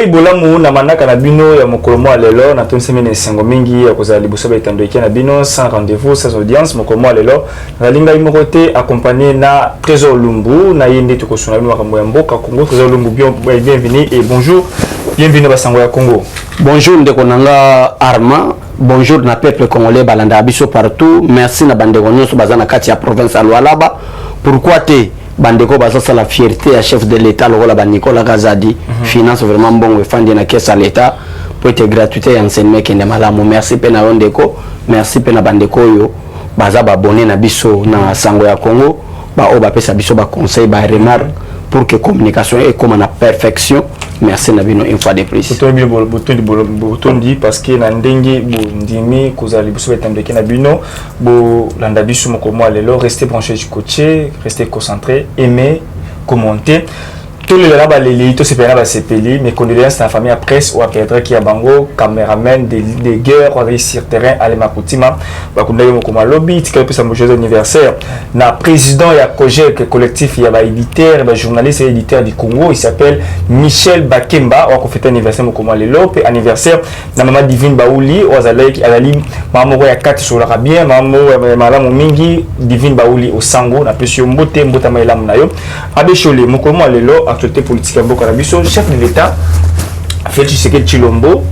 ibolamu na manaka na bino ya mokolomo alelo na tonsemene sengo mingi ya kozala liboso ba etandoki na bino sans rendez-vous sans audience mokolomo alelo na linga imokote accompagné na Trésor Lumbu na yende to kosuna bino makambo ya mboka Congo. Trésor Lumbu, bienvenue et bonjour. Bienvenue à Sango ya Congo. Bonjour ndeko nanga Arma. Bonjour na peuple congolais balanda biso partout. Merci na bandeko nyonso bazana kati ya province ya Lualaba. Pourquoi te bandeko baza la fierté à chef de l'état lokola ba Nicolas Gazadi finance vraiment bon fandi na caisse à l'état pour être gratuité et enseignement kende malamu. Merci pe na ndeko, merci pe na bandeko yo baza ba abonné na biso na Sango ya Congo ba o ba pesa biso ba conseil ba remarque pour que communication est comme en perfection. Merci Nabino une fois de plus. Bouton dit parce que Nandenge Ndimi Kozali Bousso Etambeke Nabino Bo Landabisu Mokomo Lelo, restez branchés du côté, restez concentrés, aimez, commentez. Tous les là les tout c'est pas sepeli mais condoléances à la famille à presse ou à cadre qui a bango caméraman des guerres ou sur terrain à l'emakutima ba kundaye mokoma lobby tika pesa mojour anniversaire na président ya Kojek collectif ya ba éditeur ba journaliste et éditeur du Congo, il s'appelle Michel Bakemba ou ko fêter anniversaire mokoma lelo pe anniversaire na mama Divine Baouli ou azalaki alali mama ya 4 sur la bien mama malamu mingi Divine Baouli au Sango na pesio mbote mbota mailamu na yo abeshole mokoma lelo actualité politique à Bokarabiso, chef de l'État, Félix Tshisekedi Tshilombo,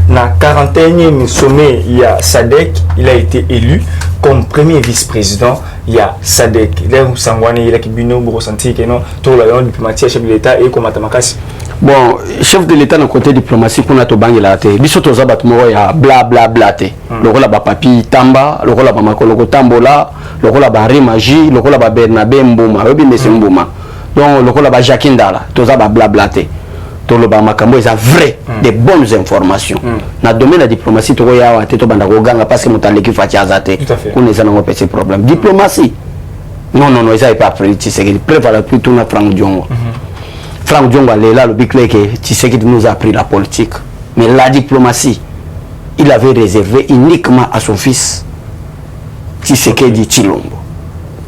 na 41e sommet, il y a SADC, il a été élu comme premier vice-président, il y a SADC. Là où Sangwane, il a qui bino, vous ressentez que non, tout le diplomatie, chef de l'État et comme Atamakasi. Bon, chef de l'État, dans le côté diplomatie, qu'on a tout bangé là, biso to zabat mo ya bla bla bla te. Le rôle ba papi tamba, le rôle ba makolo tambola, le rôle ba rimaji, le rôle ba Bernabé Mbouma, obi mesi Mbouma. Donc le rôle ba Jakindala, tout ça ba bla bla te. Tout le ba makambo est vrai, des bonnes informations. Na domaine de la diplomatie, to ya wa te to banda ko ganga parce que mutale ki fatia zate. Qu'on les a un petit problème. Diplomatie. Non non non, ça est pas pris, tu sais que prévalent plutôt na Franck Diongo. Franck Diongo est là, le big que Tshisekedi nous a appris la politique. Mais la diplomatie, il avait réservé uniquement à son fils Tshisekedi Tshilombo.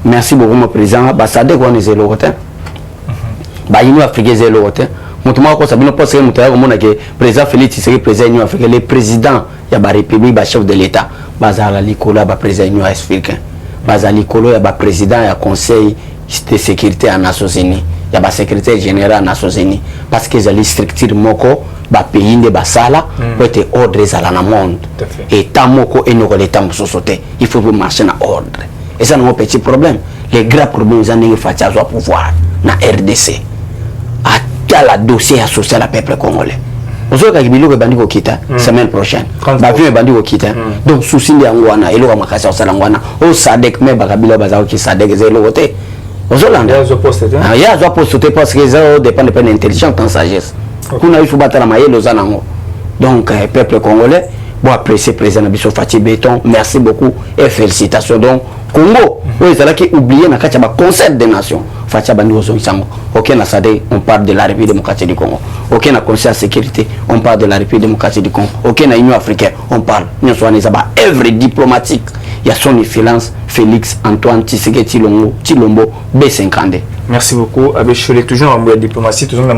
Merci beaucoup, mon président. Bassade, on est zéro rotin. Baïnou Afrique zéro rotin. Moutouma, quoi, ça vient pas se montrer que président Félix Tshisekedi, président Union africaine, le président, il y a la République, le chef de l'État. Bazala Likolo, le président Union africaine. Bazala Likolo, il y a le président, il y a le conseil de sécurité en Nations Unies. Il y a le secrétaire général en Nations Unies parce que les structures moko ba pays de basala pour être ordre à la monde et tant moko et nous les temps société il faut marcher dans ordre et ça non petit problème les grands problèmes ils ont fait à pouvoir na RDC à la dossier associé à la peuple congolais aujourd'hui quand il bandi ko kita semaine prochaine ba vieux bandi ko kita donc souci de ngwana elo makasi au salangwana au sadek mais bakabila bazao ki sadek zelo wote aux Hollandais, il y a des postes parce que ça dépend de l'intelligence et de la sagesse. Qu'on a eu sous battre la maille, donc, peuple congolais, bon, apprécier président Bissot Fatih Béton, merci beaucoup et félicitations. Donc, Congo, oui, c'est là qu'il oublié dans le concert des nations. Fatih Bandi Ozoïsamo, aucun n'a sadé, on parle de la République démocratique du Congo. Aucun n'a conseil de sécurité, on parle de la République démocratique du Congo. Aucun n'a Union africaine, on parle. Nous sommes œuvre diplomatique. Il y a son excellence Félix Antoine Tshisekedi Tshilombo B50. Merci beaucoup. Avec Cholet, toujours en diplomatie, toujours dans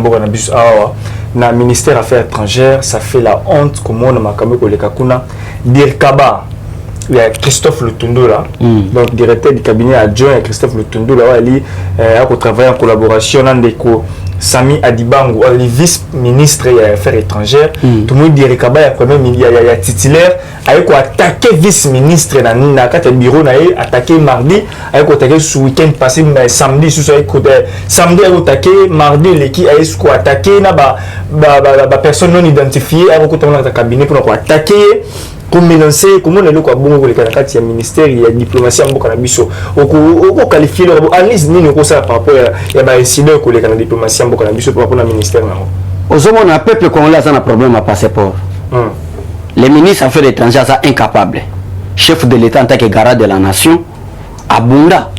le ministère des Affaires étrangères, ça fait la honte comme on a makamé ko le kakuna Dirkaba. Il y a Christophe Lutundu là, donc directeur du cabinet adjoint Christophe Lutundu là, il a travaillé en collaboration avec Sami Adibango, le vice-ministre des Affaires étrangères. Tout le monde dit que il y a titulaire, il a attaqué vice-ministre dans le bureau, il a attaqué mardi, il a attaqué ce week-end passé, samedi, samedi il a attaqué, mardi il a attaqué, personne non identifiée, il a attaqué le cabinet pour attaquer. Comme mélanger, comment on est là, bon, il y a ministère, il y a diplomatie, il y a qualifié le analyse, ni nous ça par rapport à la incident que la diplomatie, il y a par rapport au ministère. Aux hommes, on a un peuple congolais qui a un problème à passeport. Les ministres affaires étrangères sont incapables. Chef de l'État en tant que garant de la nation, à Bunda.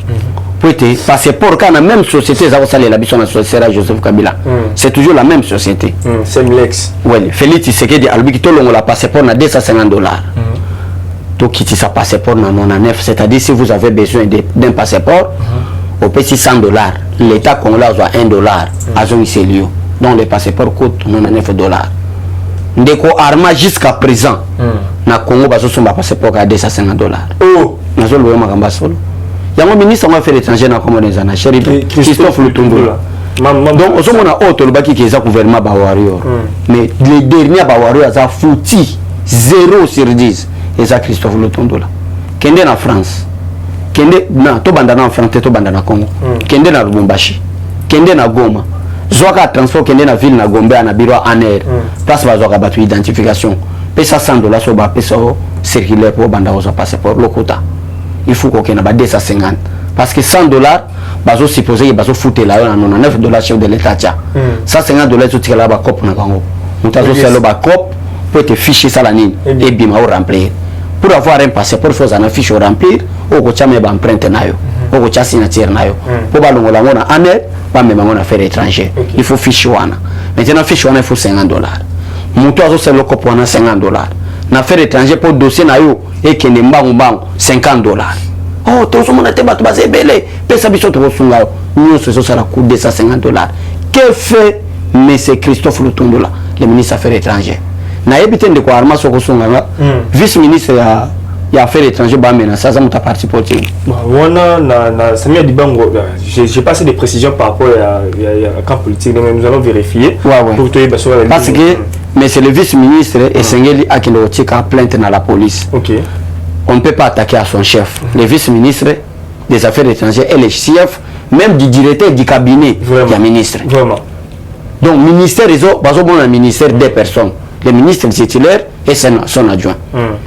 Passeport quand la même société sera Joseph Kabila. C'est toujours la même société. C'est l'ex. Oui, Félix Tshisekedi a dit que le passeport na $250. Donc qui sa passeport na 99, c'est-à-dire si vous avez besoin d'un passeport, au petit $100. L'État congolais a $1 à Zongiselio. Donc le passeport coûte $99. ndeko arma jusqu'à présent na Congo bazosomba passeport à $250. Oh nazo loyo makamba solo yango ministre des affaires étrangères na Congo des ana chéri Christophe Lutundula. Donc au moment où tout le baki qui est gouvernement ba warrior mais les derniers ba warrior ça fouti 0 sur 10 et ça Christophe Lutundula kende na France kende na to banda na France to banda na Congo kende na Lubumbashi kende na Goma zoka transport kende na ville na Gombe na biro aner place bazoka batu identification pesa $100 so ba pesa circulaire pour banda oza passeport lokota il faut qu'on ait ba $250 parce que $100 bazo supposé bazo foutre là on a $99 chef de l'état tia $150 tu tira là ba cop na Congo mutazo selo ba cop pour te ficher ça la nini et bima au remplir pour avoir un passeport il faut un fiche au remplir au ko chame ba empreinte nayo au ko cha signature nayo pour ba longola ngona aner pas même ngona affaire étranger il faut fiche wana maintenant fiche wana il faut $50 mutazo selo cop wana $50 na affaire étranger pour dossier nayo et que ne mbangu $50. Oh, tout le monde était battu basé belé. Pesa biso to sunga. Nous ce ça la coûte $250. Que fait monsieur Christophe Lutundula, le ministre des Affaires étrangères? Na ebité de quoi arma soko sunga. Vice-ministre ya Affaires étrangères ba mena ça muta parti politique. Wana na Samia Dibango, j'ai passé des précisions par rapport à camp politique, donc nous allons vérifier pour te parce que mais c'est le vice-ministre et Sengeli Akino tika plainte dans la police. OK. On ne peut pas attaquer à son chef. Le vice-ministre des Affaires étrangères et le chef même du directeur du cabinet du ministre. Vraiment. Donc, ministère, ils ont un ministère des personnes. Le ministre titulaire et son adjoint.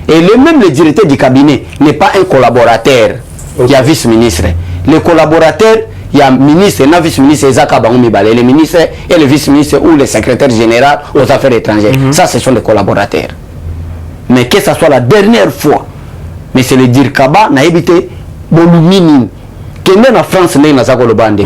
Et même le directeur du cabinet n'est pas un collaborateur. Il y a vice-ministre. Le collaborateur, il y a ministre, il y a vice-ministre, le ministre et le vice-ministre ou le secrétaire général aux Affaires étrangères. Ça, ce sont les collaborateurs. Mais que ce soit la dernière fois, mais c'est le dire Kaba na évité bolumini kende na France ne na zakolo bande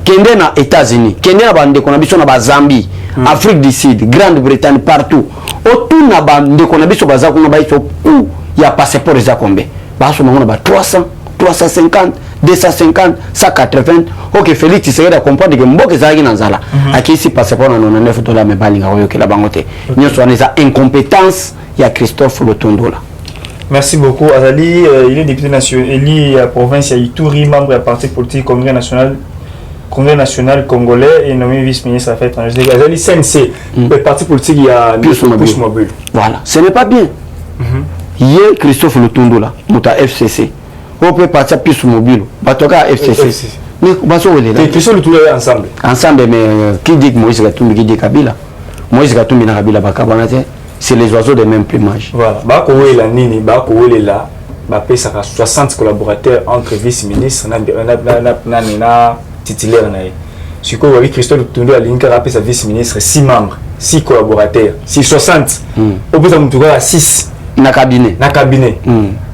kende na États-Unis kende na bande ko na biso na ba Zambie Afrique du Sud Grande-Bretagne partout autour na bande ko na biso bazako na ba iso ou ya passeport za kombe baso na ba 300 350 250 180 OK Félix Tshisekedi comprendre que mboke za na nzala akisi passeport na $99 me balinga oyo kila bangote nyoso aneza incompétence ya Christophe Lutundula. Merci beaucoup. Azali, il est député national, élu à la province à Ituri, membre du parti politique Congrès national congolais et nommé vice-ministre des Affaires étrangères. Azali, CNC, le parti politique, il y a Plus mobile. Voilà, ce n'est pas bien. Hier, Christophe Lutundula, Mouta FCC, on peut partir plus mobile. Batoka FCC. Mais comment est là? Christophe Lutundula ensemble. Ensemble, mais qui dit que Moïse Gatumbi, qui dit Kabila? Moïse Gatumbi na Kabila, Bakabanate. C'est les oiseaux de même plumage. Voilà. Bakowe la nini, bakowe la, bapé ça 60 collaborateurs entre vice-ministre, na titulaire na. Si quoi oui Christophe Lutundula linka rappé sa vice-ministre 6 membres, 6 collaborateurs, 60. Au bout d'un tour à 6 na cabinet. Na cabinet.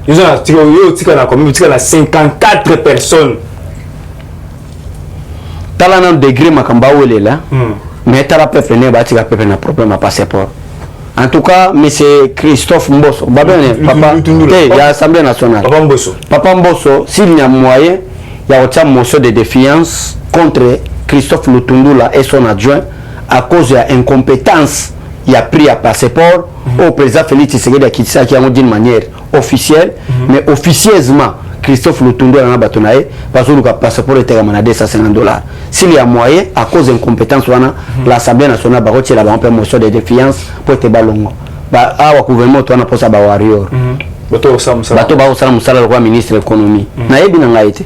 Ils ont na commune, 54 personnes. Talana degré makamba wele là. Mais tala peuple ne ba tika peuple na problème à passeport. En tout cas, M. Christophe Mbosso, papa de l'Assemblée nationale. Papa Mbosso, s'il y a moyen, il y a une motion de défiance contre Christophe Lutundula et son adjoint à cause de l'incompétence. Il a pris un passeport au président Félix Tshisekedi qui a d'une manière officielle, mais officieusement. Christophe Lutundula na batonaye parce que le passeport était à $250. S'il y a moyen à cause d'incompétence l'Assemblée nationale va retirer la motion de défiance pour te balongo ba awa gouvernement to na posa ba warrior bato ba osala musala le ministre de l'économie na yebi na ngaite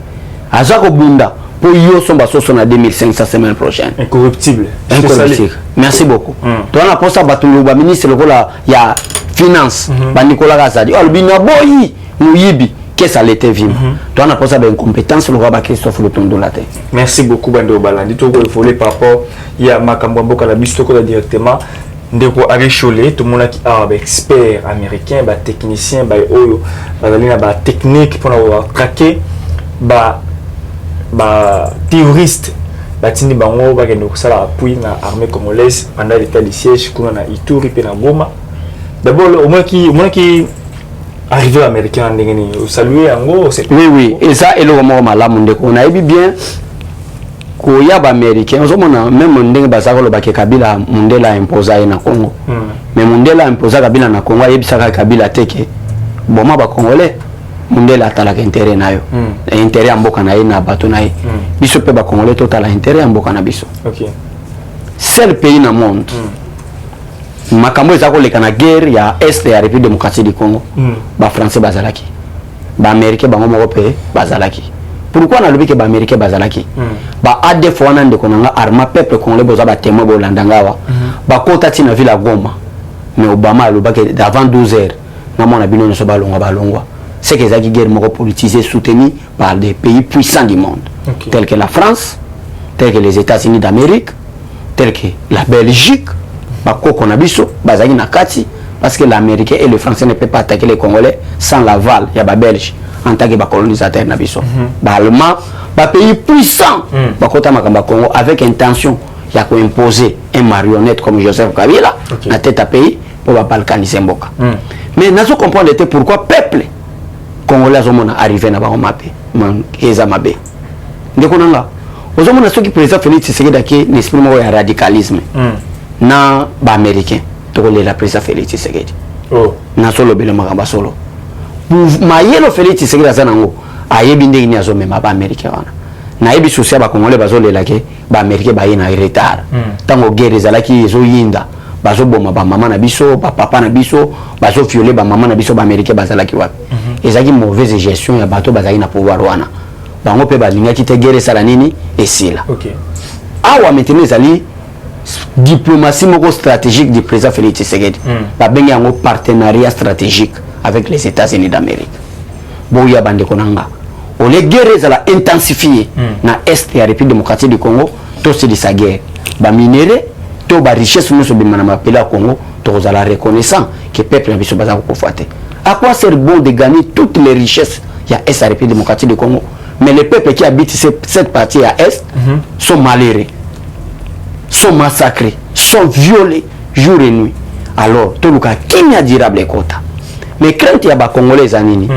azako bunda pour yo somba soso na 2500 semaine prochaine incorruptible. Merci beaucoup to na posa bato ba ministre le ya finance ba Nicolas Kazadi albina boyi muyibi qu'est-ce ça l'était vivre. Toi on a posé une compétence le roi Christophe Lutundula. Merci beaucoup Bando Balandi. Tout le volet par rapport il y a Makambo Mboka la bisto directement ndeko Aricholé tout le monde qui a expert américain ba technicien ba oyo ba technique pour traquer ba terroriste ba tindi bango ba kendo sala appui na armée congolaise pendant l'état de siège kuna na Ituri pe na Goma. D'abord au moins qui arrivé américain ndengeni saluer yango c'est oui et ça est le moment malamu ndeko on a vu bien ko ya ba américain ozomona même ndenge bazako lo ba Kabila mundela imposer na Congo mais Mundela imposa Kabila na Congo yebisaka Kabila teke boma ba congolais Mundela atalaka intérêt nayo intérêt ya mboka na ye na bato na ye biso pe ba congolais totala intérêt ya mboka na biso. OK. Seul pays na monde makambo eza koleka na guerre ya est ya République démocratique du Congo ba français bazalaki ba américain bango moko pe bazalaki. Pourquoi na lobi ke ba américain bazalaki ba ADF wana ndeko nanga arma peuple congolais boza ba témoin bo landangawa ba kota tina ville ya Goma mais Obama alobaki avant 12 heures na mona bino nso balongwa c'est que zaki guerre moko politisée soutenue par des pays puissants du monde tels que la France, tels que les États-Unis d'Amérique, tels que la Belgique ba koko na biso bazaki na kati parce que l'américain et le français ne peuvent pas attaquer les Congolais sans l'aval ya ba belge en tant que colonisateur na biso ba allemand ba pays puissant ba kota makamba Congo avec intention ya ko imposer un marionnette comme Joseph Kabila na tête à pays pour ba balkaniser mboka mais nazo comprendre était pourquoi peuple congolais azomona arrivé na ba mape man eza mabe ndeko nanga ozomona soki président Félix Tshisekedi ki n'esprit mo ya radicalisme na ba américain to la président Félix Tshisekedi na solo bele makamba solo mayelo Félix Tshisekedi azanango ayebi ndenge ni azomema ba américain wana na yebi souci ba congolais bazolela ke ba américain ba yina retard tango guerre ezalaki ezoyinda bazoboma ba mama na biso ba papa na biso bazo violer ba mama na biso ba américain bazalaki wapi ezaki mauvaise gestion ya bato bazali na pouvoir wana bango pe balingaki te guerre sala nini esila. OK. Awa maintenant ezali diplomatie moko stratégique du président Félix Tshisekedi ba bengi yango partenariat stratégique avec les États-Unis d'Amérique. Boya bande konanga on les guerres za la intensifier na est ya République démocratique du Congo to c'est de sa guerre ba minéraux to ba richesse nous bimana mapela Congo to za la reconnaissant que peuple na biso baza ko fouater. À quoi sert bon de gagner toutes les richesses ya est la République démocratique du Congo mais les peuples qui habitent cette partie à est sont malheureux, sont massacrés, sont violés jour et nuit. Alors tout le cas qui n'y a durable quota mais crainte ya ba congolais anini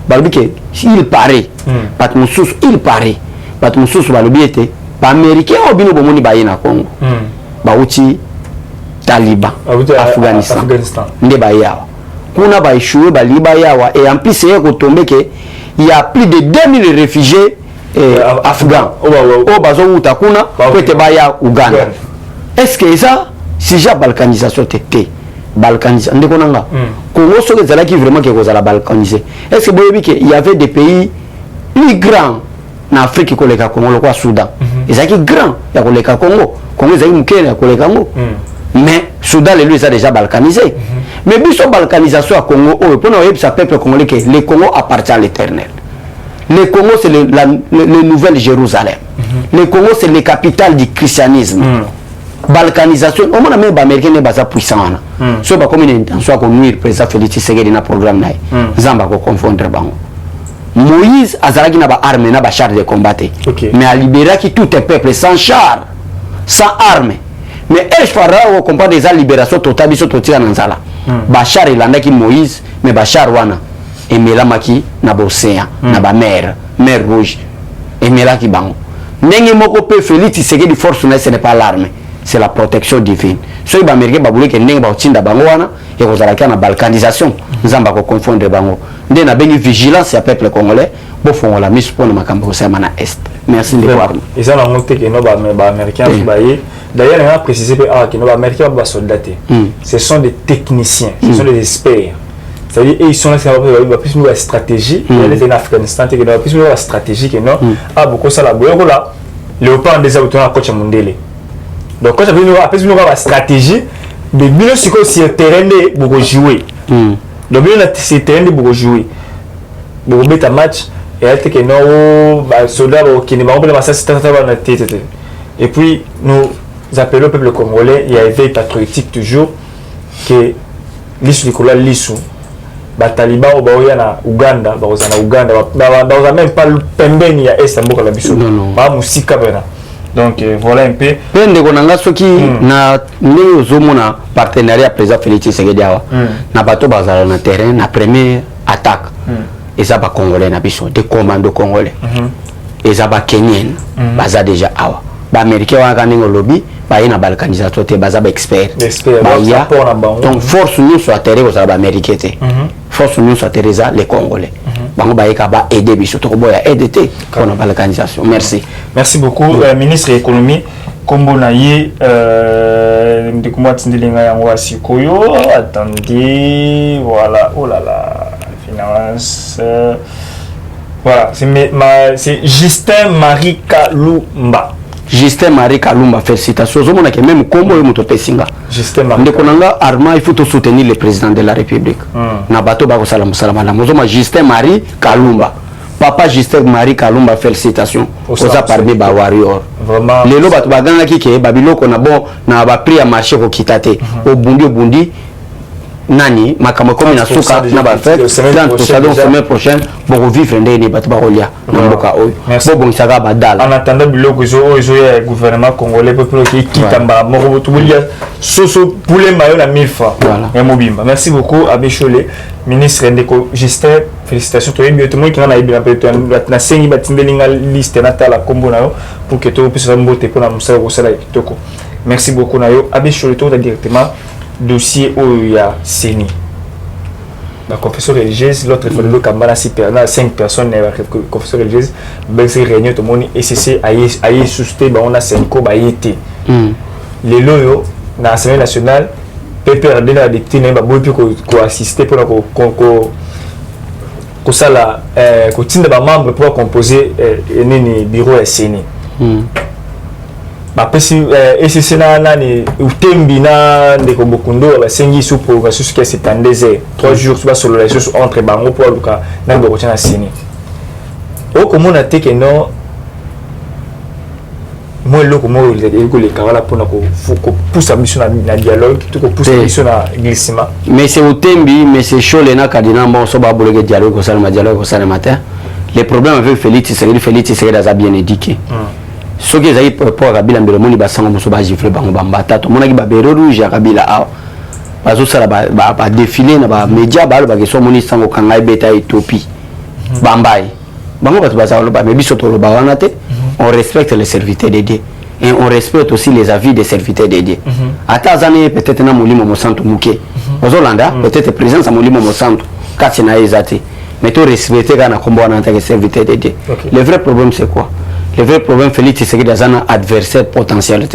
balobi ke il paraît pat mususu il paraît pat mususu balobi ete ba américain obino bomoni ba yena Congo ba uti Taliban Afghanistan nde ba yawa kuna ba échoué ba liba yawa et en plus c'est ko tomber que il y a plus de 2000 réfugiés afghans au bazo uta kuna kwete ba ya Uganda. Est-ce que ça si ja balkanisation tete balkanisation ndeko nanga Congo so que zalaki vraiment que kozala balkaniser. Est-ce que boyebi que il y avait des pays plus grands en Afrique ko leka Congo le quoi Soudan ezaki grand ya ko leka Congo ezaki mukele ya ko leka Congo mais Soudan lui est déjà balkanisé mais biso balkanisation à Congo pour nous ça peuple congolais que le Congo appartient à l'Éternel. Le Congo c'est le nouvel Jérusalem. Le Congo c'est la capitale du christianisme. Balkanisation au moins même américain n'est pas puissant so ba comme une intention à nuire président Félix Tshisekedi na programme naï zamba ko confondre bango. Moïse azalaki na ba armes na ba char de combat mais a libéré qui tout un peuple sans char sans armes mais el Pharaon comprend des libération totale biso totika na nzala Bachar ilandaki Moïse mais Bachar wana emelamaki na océan na ba mer rouge emelaki bango ndenge moko pe Félix Tshisekedi force na ce n'est pas l'armée c'est la protection divine so ba américain ba buleke ndenge ba tinda bango wana et kozalaka na balkanisation nzamba ko confondre bango nde na bengi vigilance ya peuple congolais bo fongola mise pour makambo ça mana est. Merci de voir et ça na monté que no ba américain baye d'ailleurs on a précisé que nos américains ba soldats ce sont des techniciens ce sont des experts. C'est-à-dire ils sont là c'est plus une stratégie il est en Afghanistan que plus une stratégie que non beaucoup ça la boyo là léopard des autos à coach Mundele. Donc quand j'avais une stratégie de bien sûr que c'est terrain de beaucoup jouer donc bien c'est terrain de beaucoup jouer beaucoup mettre match et être que non soldats qui ne m'ont pas passé cette tête et puis nous appelons le peuple congolais il y a un éveil patriotique toujours que l'issue du l'issue ba taliban au baoya na Uganda bazana Uganda ba même pas le pembeni ya est mboka la biso ba musika bena. Donc voilà un peu pende konanga soki na ndenge ozomona partenariat président Félix Tshisekedi awa na bato bazala na terrain na première attaque eza ba congolais na biso des commandos congolais eza ba kenyens baza déjà awa ba américain wa kaningo lobby ba ina balkanisation te baza ba expert ba ya donc force nous soit terre aux américains te force nous soit terre les congolais bango ba yeka ba aider biso to boya aider te pour la balkanisation. Merci beaucoup ministre de l'économie kombo na ye ndikuma tindelinga yango asikoyo attendez voilà oh là là finance voilà c'est Justin Marie Kalumba. Justin Marie Kalumba, félicitations. Je me même combo moto pesinga. Justin Marie. Ndekonanga Arma, il faut soutenir le président de la République. Na bato ba ko salam salam na mozo Justin Marie Kalumba. Papa Justin Marie Kalumba, félicitations. Oza parmi ba warrior. Vraiment. Lelo bato ba ganga kike babiloko na bon na ba prix à marché ko kitate. Obundi nani makama komi na suka na ba fait 30% semaine prochaine pour vivre ndeni bato ba rolia na mboka oyo bo bongisaka badala en attendant biloko zo ya gouvernement congolais peuple qui kitamba moko tubulia soso poulet mayo na 1000 francs ya mobimba. Merci beaucoup Abbé Cholé, ministre ndeko Justin, félicitations to yebi to mo ki na ibina pe to na sengi batindelinga liste na tala kombo na yo pour que to puisse mbote pour na musala ko sala kitoko. Merci beaucoup na yo Abbé Cholé to directement dossier où il y a Séni. La confession religieuse, l'autre fois le Kambana 5 personnes, la confession religieuse, ben c'est réunion tout le monde et c'est aïe susté on a 5 ko ba été. Les loyo na l'Assemblée nationale PPRD na député ba boy ko assister pour ko sala ko tinda ba membre pour composer nini bureau ya Séni. Bapesi ECC na ni utembi na ndeko bokundo basengi sous progression ce qui c'est en 3 jours sur solo la chose entre bango pour luka na ndeko tena Séni. O comment na te que non moi loko mo il ko le kawala pour na ko pousse mission na dialogue tout ko pousse mission na glissement. Mais c'est utembi mais c'est chaud les na kadina bon so ba bologe dialogue ko sala dialogue ko sala matin. Les problèmes avec Félix c'est dans a bien éduqué. Ce qui est pour Kabila Mbelomoni basanga muso ba gifle bango bambata to monaki ba bero rouge ya Kabila a bazo sala ba défiler na ba média ba lo ba ke so moni sango kanga beta Ethiopie bambai bango bato bazalo ba mebiso to lo ba wana te on respecte les serviteurs de Dieu et on respecte aussi les avis des serviteurs de Dieu. Ata zane peut-être na molimo mo santo muke ozolanda peut-être présence à molimo mo santo kati na ezate mais to respecter kana kombo wana ta serviteur de Dieu. Le vrai problème c'est quoi? Le vrai problème, Félix Tshisekedi est un adversaire potentiel.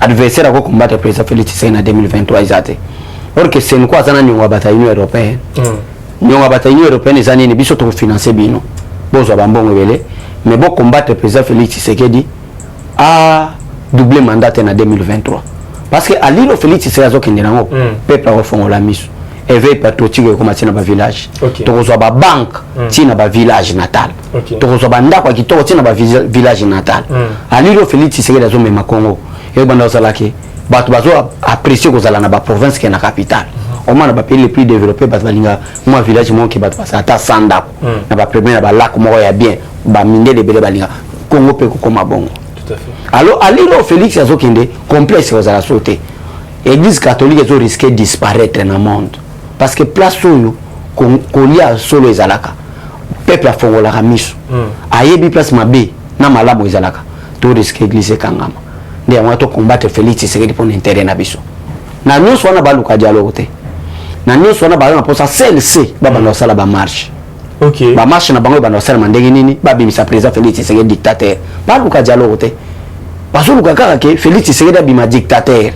Adversaire à combattre le président Félix Tshisekedi en 2023. Or que c'est quoi ça n'a pas l'Union européenne. L'Union européenne est un biso to financer bino. Bozo bambon wele, mais bon combattre le président Félix Tshisekedi a doublé mandat en 2023. Parce que à l'île Félix Tshisekedi a qui nango peuple a fond la mise. Éveil patriotique comme tina ba village to ko ba banque tina ba village natal to ko ba ndako ki to tina ba village natal aliro Félix Tshisekedi azo mema Congo e banda sala ki bato bazo apprécier ko zala na ba province qui na capitale au moins na ba pays les plus développés bato balinga moi village mon ki bato pasa ata sandako na ba premier na ba lac mo ya bien ba minde de bele balinga Congo pe ko koma bongo tout à fait. Alors aliro Félix azo kende complexe ko zala sauter église catholique azo risquer disparaître dans le monde. Parce que place où qu'on y a solo ezalaka peuple a fongola ramiso ayebi place mabe na malamu ezalaka to risque glisser kangama ndia mwato combattre Félix Tshisekedi pour intérêt na biso na nous wana baluka dialogue te na nous wana ba na posa CLC baba na sala ba marche OK ba marche na bango ba na sala mandenge nini ba bimisa président Félix Tshisekedi dictateur baluka dialogue te parce que kaka ke Félix Tshisekedi bima dictateur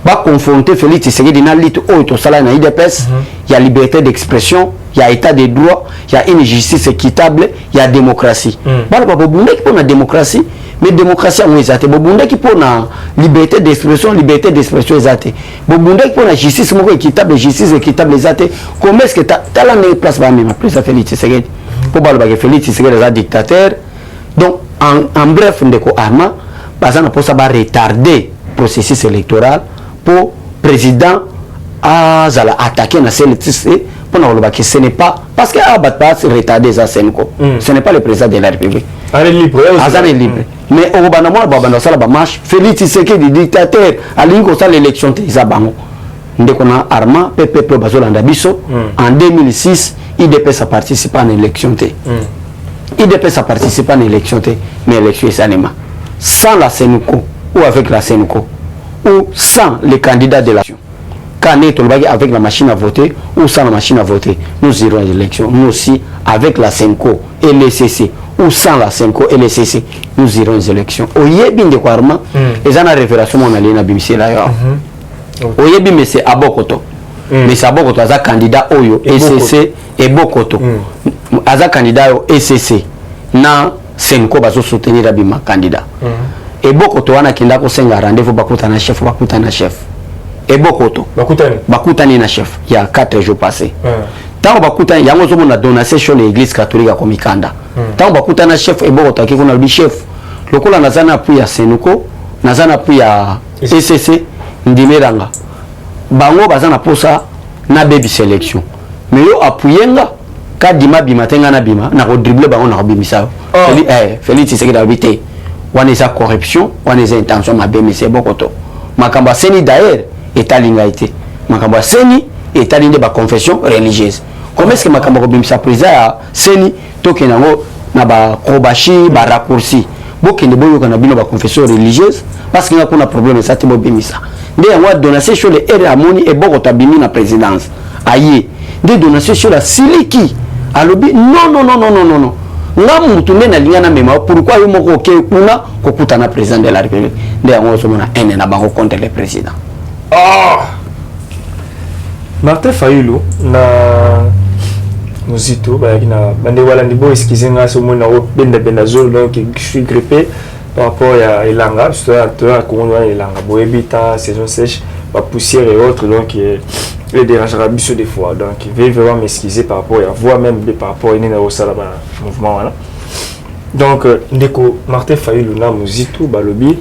va confronter Félix Tshisekedi dans l'île où il y a une IDPS, il y a liberté d'expression, il y a état de droit, il y a une justice équitable, il y a démocratie. Bah le Bobunde qui pour la démocratie, mais démocratie on est athée. Bobunde qui pour la liberté d'expression est athée. Bobunde qui pour la justice équitable est athée. Comment est-ce que t'as la place bah même après ça Félix Tshisekedi pour bah le Félix Tshisekedi est un dictateur. Donc en bref ndeko arma, bah ça n'a pas ça va retarder processus électoral. Pour président à attaquer la CLTC pour nous que ce n'est pas parce que pas retardé ça ce n'est pas le président de la République. Libre. Mais au Banamo Babano Salaba marche Félix Tshisekedi dictateur à l'ingo ça l'élection de Bango. Ndekona Arma PP Bazolanda Biso en 2006 IDPS a participé à l'élection. IDPS a participé à l'élection mais l'élection est anima. sans la Sénico ou avec la Sénico, ou sans les candidats de l'action. Quand on est avec la machine à voter ou sans la machine à voter, nous irons à l'élection. Nous aussi, avec la Sénico et les CC, ou sans la Sénico et les CC, nous irons aux élections. Oyebi ndekwarma, ils ont la révélation mon allié na bimisi là. Oyebi mais c'est Abokoto. Mais c'est Abokoto aza candidat Oyo ECC et Bokoto. Aza candidat au ECC na Sénico bazo soutenir la bima candidat. Et Bokoto wana kinda ko senga rendez-vous bakuta na chef. Et Bokoto bakutani na chef il y a 4 jours passés. Tant bakutani yango zo mona donation sur l'église catholique comme Mikanda. Tant bakutana chef et Bokoto ki kuna bi chef. Lokola nazana appui à Sénico, nazana appui à ECC ndimeranga. Bango bazana posa na baby sélection. Mais yo appuyenga kadima bimatenga na bima na ko dribbler bango na ko bimisa. Félix Tshisekedi d'habiter. Wana eza corruption, wana eza intention mabe mais c'est Bokoto. Makamba seni d'ailleurs est alingaité. Makamba seni est alinde ba confession religieuse. Comment est-ce que makamba ko bimisa président seni tokenango na ba kobashi ba raccourci. Bokende boyo kana bino ba confession religieuse parce qu'il y a un problème ça te bo bimisa. Ndé yango donation sur les Amoni et Bokoto bimi na présidence. Aye. Ndé donation sur la Siliki. Alobi non. Nga mutu na lingana mema pourquoi yo moko ke kuna kokuta na président de la République ndé yango somona ene na bango contre le président. Martin Fayulu na Muzito ba na bande wala ndibo excusez nga so mona o benda zone donc je suis grippé par rapport à Elanga je suis à Congo Elanga boebita saison sèche la poussière et autres donc les dérangera bis des fois donc il veut vraiment m'excuser par rapport à voix même par rapport à une mouvement voilà donc ndeko Martin Fayulu na Muzito balobi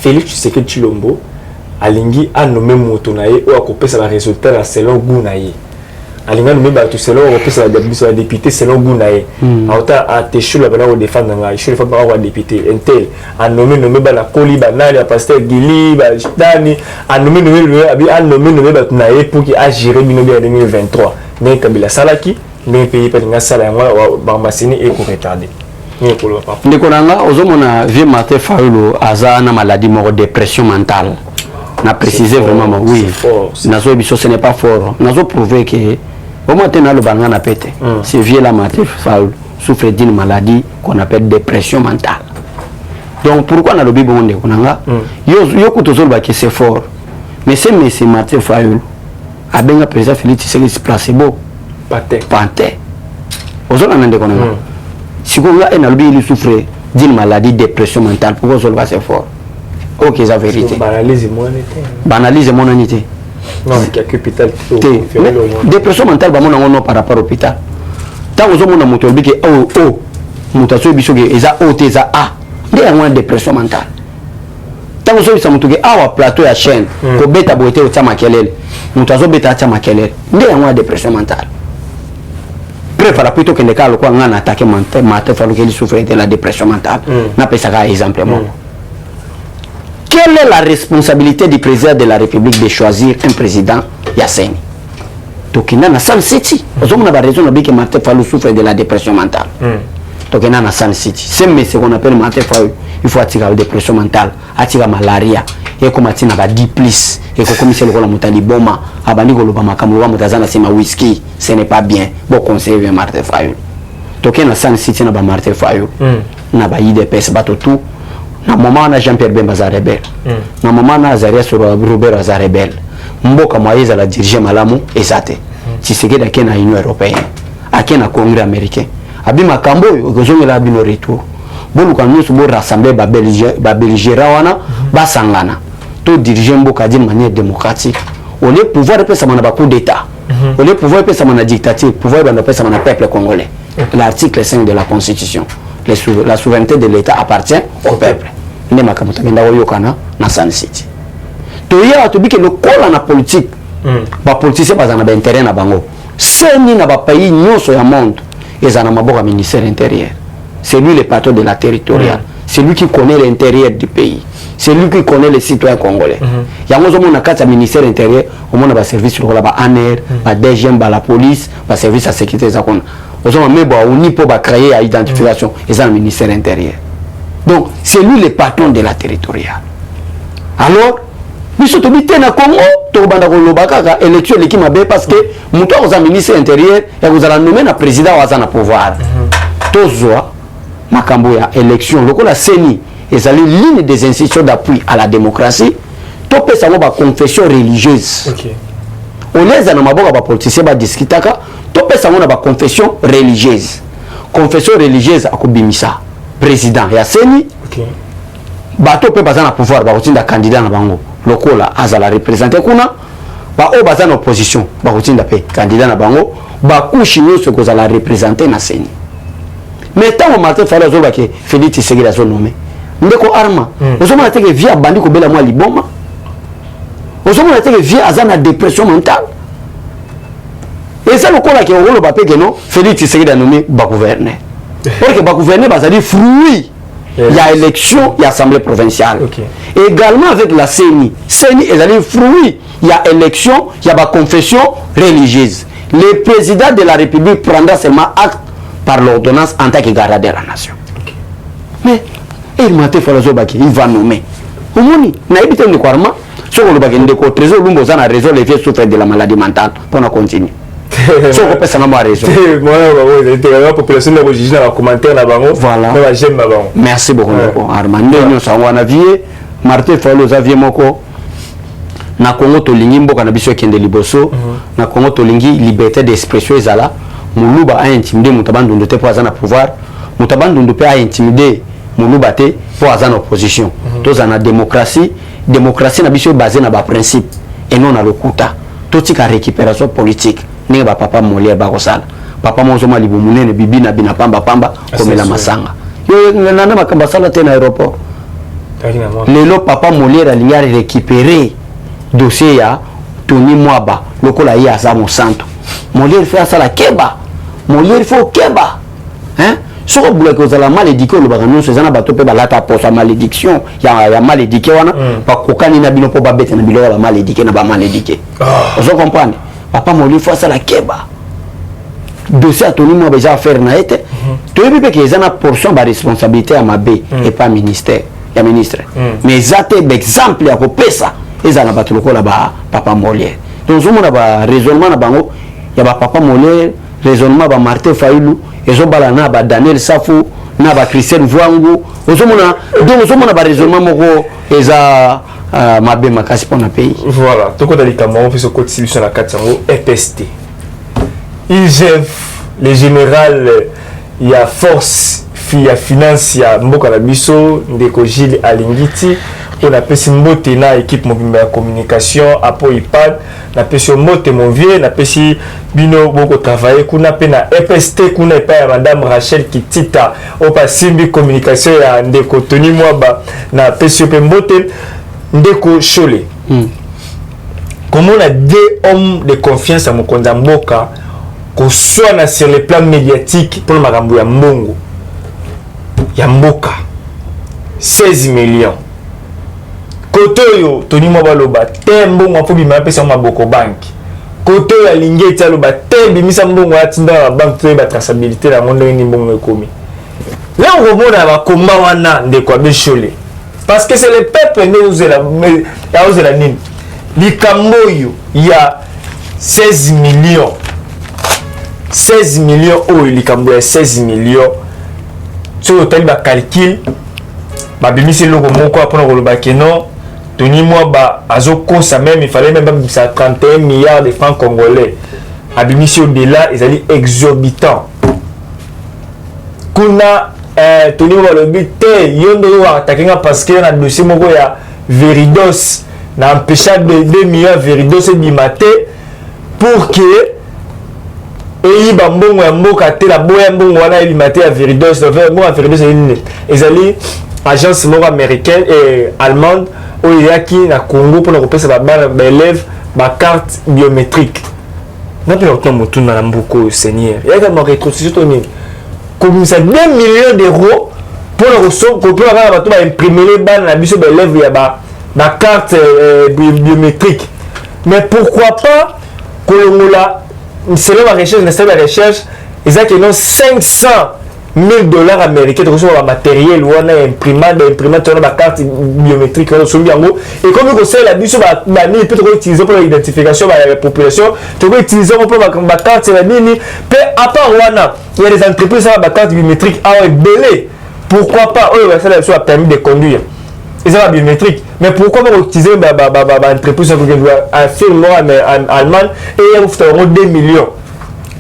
Félix Tshisekedi Tshilombo alingi a nommé moto na ye ou akopesa ba résultat selon goût na ye alinga nommé ba tout selon akopesa ba député selon goût na ye auta a téchu la bana au défendre nga je fa ba député intel a nommé ba la Koli banali a pasteur Gili ba Dani a nommé ba na ye pour qu'il a géré binobi en 2023 mais Kabila Salaki mais pays pas nga sala yango ba masini et ko retarder Nikolanga ozomona vieux Martin Fayulu aza na maladie de dépression mentale. Na préciser vraiment oui. Nazo biso ce n'est pas fort. Nazo prouver que au moins tena le banga na pété. C'est vieux la Martin Fayulu souffre d'une maladie qu'on appelle dépression mentale. Donc pourquoi na lobi bonde konanga yo kutozo ba que c'est fort. Mais c'est Martin Fayulu abenga président Félix Tshisekedi placebo Panté. Ozona nande konanga. Si vous avez il souffre d'une maladie de dépression mentale, pourquoi vous c'est fort? Ok, c'est la vérité. Banalise mon unité. Non, c'est qu'il y a hôpital. Dépression mentale, non par rapport à l'hôpital. Tant que vous avez un moteur, mutation biso ke eza OT eza A. Il y a une dépression mentale. Tant que vous avez un moteur, plateau à chaîne, ko beta boité au tamakelele. Mutation beta tamakelele. Il y a une dépression mentale. Préfère plutôt que les cas où on a attaqué Martin Fayulu qui souffre de la dépression mentale. N'a pas ça exemple. Quelle est la responsabilité du président de la République de choisir un président Yasseni? Donc il y a San City. Vous avez raison que Martin Fayulu souffre de la dépression mentale. Donc il y a San City. C'est ce qu'on appelle Martin Fayulu. Il faut attirer la dépression mentale, attirer la malaria. Et comme attirer la diplis. Et comme c'est le rôle de Moutali Boma, Abaniko Lobama Kamouba Moutazana c'est ma whisky. Ce n'est pas bien. Bon conseil Martin Fayulu. Donc il y a San City na Martin Fayulu. Na ba IDPS bato tout. Na moment na Jean-Pierre Bemba za rebelle. Na moment na Zaria sur Robert za rebelle. Mboka Moïse la diriger malamu ezate. Tshisekedi akena Union européenne. Akena Congrès américain. Abima kambo okozongela bino retour. Bolu kan nous bo rassembler ba belgéra wana ba sangana. To diriger mboka d'une manière démocratique. On est pouvoir pesa mana ba coup d'état. On est pouvoir pesa mana dictature, pouvoir ba pesa mana peuple congolais. L'article 5 de la Constitution. La souveraineté de l'État appartient au peuple. Ne makamuta ngenda oyokana na San City. To ya to bike le kola na politique. Ba politicien bazana ba intérêt na bango. Seni na ba pays nyonso ya monde ezana maboka ministère intérieur. C'est lui le patron de la territoriale. C'est lui qui connaît l'intérieur du pays. C'est lui qui connaît les citoyens congolais. Yango zo mona kata ministère intérieur, au mona ba service sur la ba ANR, ba DGM, ba la police, ba service à sécurité zakona. Ozo mebo uni po ba créer à identification et ça le ministère intérieur. Donc, c'est lui le patron de la territoriale. Alors, biso to bité na Congo, to banda ko lobaka élection l'équipe mabe parce que muto ko ministre intérieur et vous allez nommer na président wa na pouvoir. Tozoa makambo ya élection lokola seni ezali ligne des institutions d'appui à la démocratie. To pesa mo ba confession religieuse. OK. On les a na maboka ba politicien ba discutaka, to pesa mo na ba confession religieuse. Confession religieuse akobimisa président ya seni. OK. Bato pe bazana pouvoir ba kotinda candidat na bango. Lokola azala représenter kuna ba o bazana opposition ba kotinda pe candidat na bango ba kushi nyonso ko zala représenter na seni. Mais tant que Martin Fayulu azoba ke Félix Tshisekedi azo nommé ndeko arma ozomona te ke via bandi ko bela mwa liboma ozomona te ke via azana dépression mentale et ça lokola ke rolo ba pe ke non Félix Tshisekedi a nommé ba gouverneur parce que ba gouverneur bazali fruit il y a élection, il y a assemblée provinciale. Okay. Également avec la CENI. CENI est allé fruit. Il y a élection, il y a ma confession religieuse. Le président de la République prendra seulement acte par l'ordonnance en tant que gardien de la nation. Okay. Mais il va nommer. Au moins, il n'a pas de quoi. Si on a trésor, on a raison, les vieux souffrent de la maladie mentale. Pour continuer. Si on peut ça n'a raison. La population n'a pas commentaire là-bas. Voilà. Merci beaucoup Armand. Nous sommes en vie. Martin Fayulu Xavier Moko. Na Congo tolingi mboka na biso kende liboso. Na Congo tolingi liberté d'expression ezala. Muluba a intimidé mutabandu te pour azana pouvoir. Mutabandu pe a intimidé Muluba te pour azana opposition. Tous en démocratie. Démocratie na biso basée na ba principe et non na lokuta. Tout tika récupération politique. Ninga ba papa Molière ba kosala. Papa mozoma libu munene bibi na bina pamba comme la masanga. Yo nana makamba sala te na aéroport. Lelo papa Molière alinga récupérer dossier ya Tony Mwaba lokola ya za Monsanto. Molière fait ça la keba. Molière faut keba. Hein? So ko bula ko za la malédiction lo ba non se zana bato pe ba lata pour sa malédiction ya malédiqué wana ba kokani na bino po ba bete na bilo la malédiqué na ba malédiqué. Vous comprenez? Papa Molière faut ça la keba. Dossier à Tony Mwaba déjà faire na été. Tu veux que les ana portion ba responsabilité à Mabé et pas ministère. Ya ministre. Mais zate exemple ya ko pesa ezana bato lokola ba papa Molière. Donc on a ba raisonnement na bango ya ba papa Molière, raisonnement ba Martin Fayulu, ezo bala na ba Daniel Safou, na ba Christian Vwangu, ozomona donc ozomona ba raisonnement moko eza mabe makasi pour na pays. Voilà, toko dalika mo fait ce contribution na katsango EPST. IGF le général il y a force ya finance ya mboka na biso ndeko Gilles Alingiti on a pesi mbote na équipe mobimba ya communication apo ipad na pesi mbote mon vieux na pesi bino boko travailler kuna pe na EPST kuna epa ya madame Rachel Kitita opa simbi communication ya ndeko Tony Mwaba na pesi pe mbote ndeko Chole. Comment on a deux hommes de confiance à Mokonza Mboka qu'on soit sur le plan médiatique pour le makambo ya mbongo ya mboka 16 millions koto yo Tony Mwaba loba te mbongo apo bima pesa maboko banki koto ya lingeti loba te bimisa mbongo atinda na banque to ba traçabilité la monde ni mbongo ekomi là on remona ba komba wana ndeko Abeshole parce que c'est le peuple nous la nini likambo yo ya 16 millions 16 millions oh likambo ya 16 millions sur le tel calcul ba bimisi loko moko apona koloba ke non Tony Mwaba azoko ça même il fallait même ça 31 milliards de francs congolais abimisi au-delà ils allaient exorbitant kuna Tony Mwaba le but yondo wa attaquer parce que na dossier moko ya Veridos na empêcha de 2 milliards Veridos et bimaté pour que et bambongo ya mboka te la boya mbongo wana elimate ya Veridos mo ya Veridos ezali agence moko américaine et allemande oyo yaki na Congo pour na kopesa ba élève ba carte biométrique na pela ko motu na mboko seigneur yaka ma reconstruction toni comme ça 2 millions d'euros pour na recevoir pour na bato ba imprimer ban na biso ba élève ya ba carte biométrique mais pourquoi pas kolongola selon la recherche, ils ont 500 $1000 américains de recevoir matériel ou on a imprimante on a ma carte biométrique on a et comme vous savez la bus bah ni peut utiliser pour l'identification de la population tu peux utiliser pour ma carte c'est la nini peu à part wana il y a des entreprises ça ma carte biométrique à belé pourquoi pas eux ça leur soit permis de conduire et ça va biométrique mais pourquoi pas utiliser entreprise à firme allemande et il faut 2 millions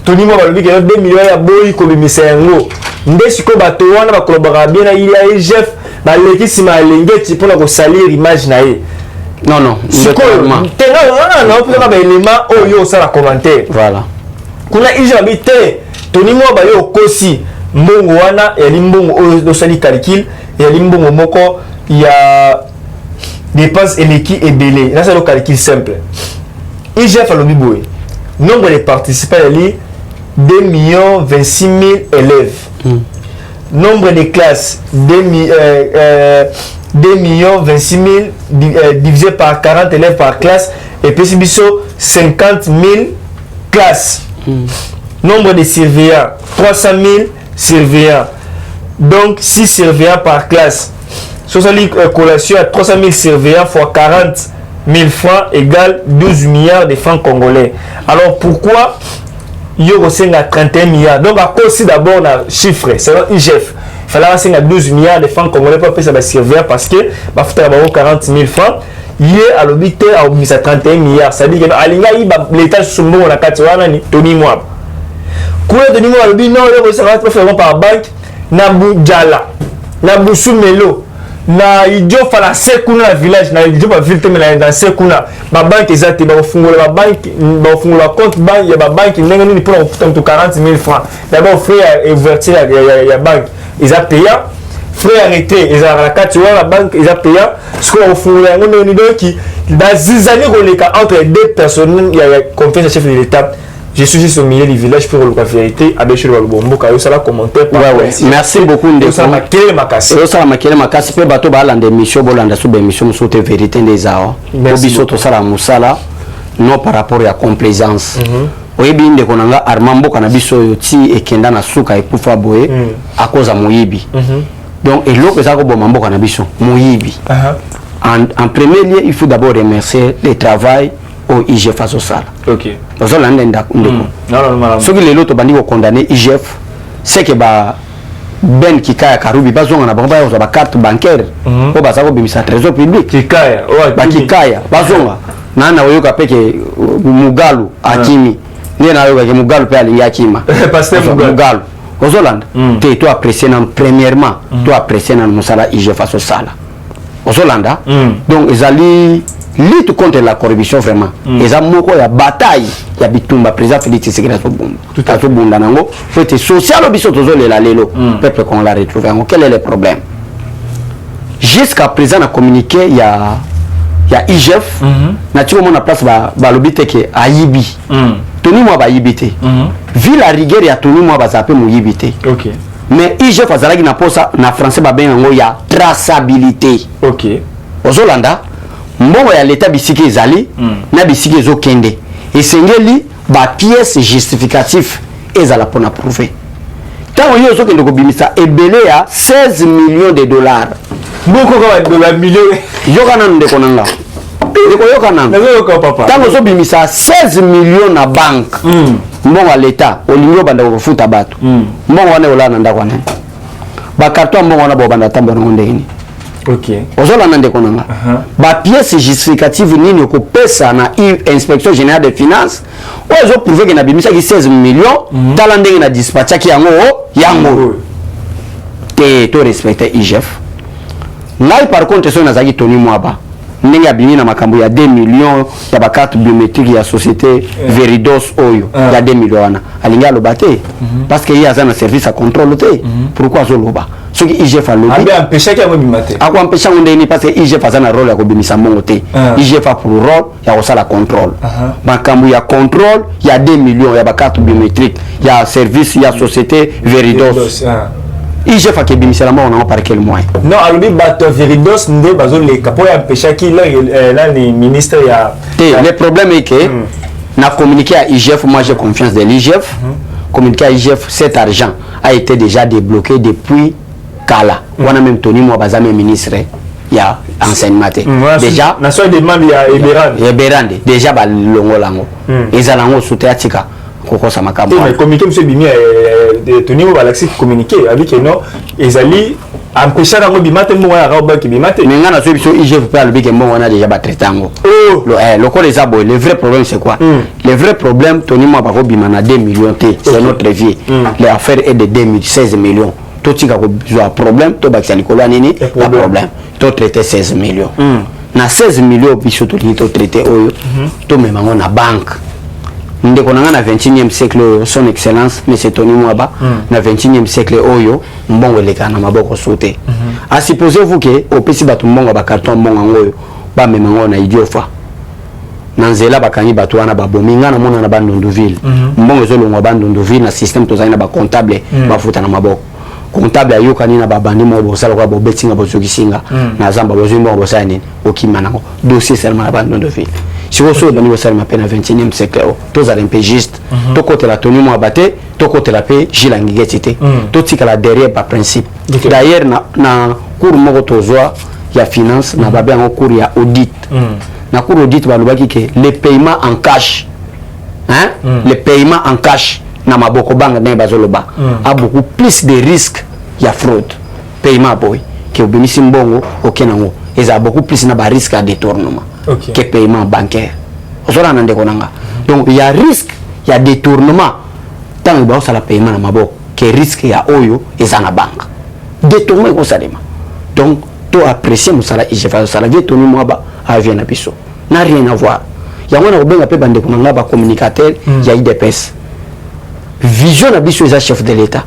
Tony moi balobi que 2 millions ya boyi ko bimisa yango nde siko bato wana ba collaborer bien na il y a chef ba lekisi ma lengeti pour ko salir image na ye non siko tenga non pour ba élément oyo ça la commentaire voilà kuna ije ba bité Tony moi ba yo kosi mbongo wana ya limbongo oyo do sali calcul ya limbongo moko ya dépense eleki ebelé là c'est le calcul simple IGF alobi boy nombre de participants est 2 26 000 élèves. Nombre de classes 2 26 000 divisé par 40 élèves par classe et puis 50 000 classes. Nombre de surveillants 300 000 surveillants. Donc 6 surveillants par classe. Sur cette collation à 300 000 surveillants fois 40 000 francs égale 12 milliards de francs congolais. Alors pourquoi il y a 31 milliards? Donc à cause d'abord un chiffre, c'est l'IGF. Il fallait avoir 12 milliards de francs congolais pour payer ça surveillant parce que il faut avoir 40 000 francs. Il y a à l'obité à 31 milliards. C'est-à-dire que l'État sur le monde on a 4 Tony Moab. Quand Tony Moab dit non, il y a faire par banque, Nabou Djala, Nabou Soumelo. Na idio fala sekuna na village na idio ba ville temela na sekuna ba banque ezate ba fungola ba banque ba fungola compte banque ya ba banque ndenge nini pour to 40 000 francs d'abord frais à ouverture ya banque ils a payé frais arrêté ils a la carte sur la banque ils a payé ce qu'on fungola ngono ni doki ba zizani koleka entre deux personnes il y a confiance chef de l'état. Je suis juste au milieu du village pour la vérité. Avec le Bombo, ça la commentaire. Merci beaucoup. Ça m'a quitté ma casse. Ça m'a quitté ma casse. Peu bateau balan des missions, bolanda sous des missions sur la vérité des arts. Obiso to sala musala. Non par rapport à complaisance. Oyebi nde konanga armambo kanabiso yoti ekenda na suka ekufa boye à cause à moyibi. Donc et l'autre ça ko bomambo kanabiso moyibi. En premier lieu, il faut d'abord remercier le travail au IGF social. OK. Parce que l'année ce que les autres bandits condamné IGF, c'est que ben qui kaya karubi bazonga na bamba za carte bancaire ko bazako bimisa trésor public qui kaya bazonga nana oyoka peke mugalu akimi ndiye na oyoka mugalu pe ali yakima pasteur mugalu ozolanda te to apprécier na premièrement to apprécier na musala IGF social ozolanda donc ezali lutte contre la corruption vraiment et ça moko ya bataille ya bitumba président Félix Tshisekedi tout à fait bunda nango faut être social obiso tozole la lelo peuple qu'on l'a retrouvé quel est le problème jusqu'à présent on a communiqué il y a IGF na tiko mona place ba lobite ke ayibi Tony moi ba yibité vu la rigueur ya Tony moi ba zape mo yibité OK mais IGF azalaki na posa na français ba ben ngo ya traçabilité OK ozolanda mbongo ya l'état bisiki ezali na bisiki ezokende esengeli ba pièce justificatif ezala pona prouver tant yo ezokende ko bimisa ebele ya 16 millions de dollars mboko ka ba millions yokana ndeko nanga ndeko yokana ndeko papa tant ozo bimisa 16 millions na banque mbongo ya l'état olingo banda ko futa bato mbongo wana olana ndako wana ba carton mbongo wana bo banda tambo ngondeni OK. Ozolanda ndeko nanga. Ba pièce justificative nini ko pesa na inspection générale des finances. Ozo prouver que na bimisa ki 16 millions talande na dispatcha ki yango. Te to respecter IGF. Là par contre so nazaki Tony Mwaba. Ndenge abimi na makambo ya 2 millions ya ba carte biométrique ya société Veridos oyo ya 2 millions wana. Alinga lobate parce que il y a un service à contrôle te. Pourquoi zo loba? Ce qui IGF a lobby a empêché qu'il y ait bimate a empêché on parce que IGF a un rôle ya kobimisa mongo te IGF a pour rôle ya kosala contrôle makambo ya contrôle il y a 2 millions ya ba carte biométrique il y a service il y a société Veridos IGF a kebimisa la mongo par quel moyen non a lobby bato Veridos nde bazo le capo ya empêché qu'il là les ministres ya le problème est que na communiqué à IGF moi j'ai confiance de l'IGF communiqué à IGF, cet argent a été déjà débloqué depuis Kala. On a même tenu moi bazame ministre il y a enseignement. Déjà nation demande il y a Eberande déjà ba longo lango. Ezalango soutatika koko samakamba. Mais communiqué monsieur Bimi tenu moi balaxi communiquer avec non ezali empêcher la bimate mo ya roba ki bimate. Mais ngana so biso IGF peut le bique mo on a déjà ba traitango. Le col les abo le vrai problème c'est quoi? Le vrai problème tenu moi ba bimana 2 millions T, c'est notre vie. L'affaire est de 2016 millions. Tout ce qui a un problème, tout le monde a un problème. Tout traité 16 millions. Na 16 millions, puis surtout, tout traité, tout même on a banque. Nous avons na 21e siècle, son excellence, M. Tony Mwaba, na 21e siècle, oyo, bon, les gars, na maboko sauté. A supposez-vous que, au PC, tout le monde a un carton, bon, ba même on a idiot fa. Nanzela bakangi batu wana babominga na mona na bandondoville. Mbongo zo longwa bandondoville na système tozali na ba comptable ba futa na maboko. Comptable ayokani na babandi mo bosala kwa bobetinga bozokisinga na zamba bozimbo bosala nini okimana ngo dossier seulement na bande de ville si vous so bani bosala ma peine 21e siècle tous à l'impégiste to côté la tenu mo abaté to côté la paix jilangi getité to tika la derrière par principe d'ailleurs na cours mo tozwa ya finance na babé en cours ya audit na cours audit balobaki que les paiements en cash hein les paiements en cash na maboko banga na bazoloba a beaucoup plus de risques ya fraude paiement boy que obimisi mbongo okenango eza beaucoup plus na ba risque à détournement que paiement bancaire ozora na ndeko nanga donc il y a risque il y a détournement tant ba osala paiement na maboko que risque ya oyo eza na banque détournement ko salema donc to apprécier musala IGF sala vie tonu mwaba avient na biso n'a rien à voir ya ngona obenga pe bande kunanga ba communicateur ya IDPS vision na biso eza chef de l'état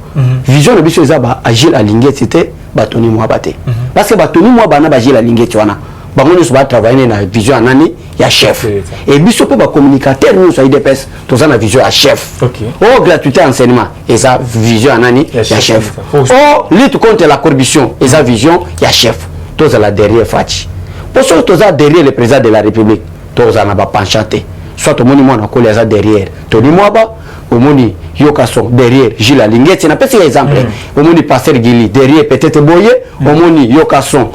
vision na biso eza ba agile alingeti c'était batoni moi baté parce que batoni moi bana ba agile alingeti wana bango nyonso ba travailler na vision nani ya chef et biso pe ba communicateur nous sur IDPS toza na vision ya chef oh gratuité enseignement eza vision nani ya chef oh lutte contre la corruption eza vision ya chef toza la derrière Fachi pour ça toza derrière le président de la République toza na ba penchante soit au moni moi na coller eza derrière toni moi ba au moni Yokason derrière Gilles Alingeti na pesi exemple au moni pasteur Gili derrière peut-être Boye au moni Yokason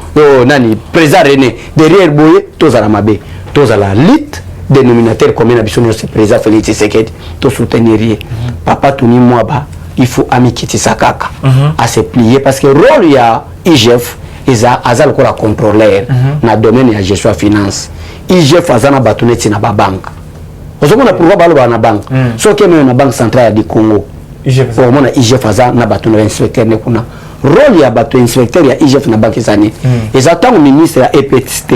nani président René derrière Boye toza la mabe toza la lit dénominateur commun na biso ce président Félix Tshisekedi to soutenir papa Tony Mwaba il faut amikiti sakaka à se plier parce que rôle il y a IGF eza azal ko la contrôleur na domaine ya gestion finance IGF azana batuneti na ba banque ozomona pourquoi baloba na banque soki même na banque centrale du Congo IGF omona IGF aza na bato na inspecteur ne kuna rôle ya bato inspecteur ya IGF na banque zani ezata au ministre ya EPTT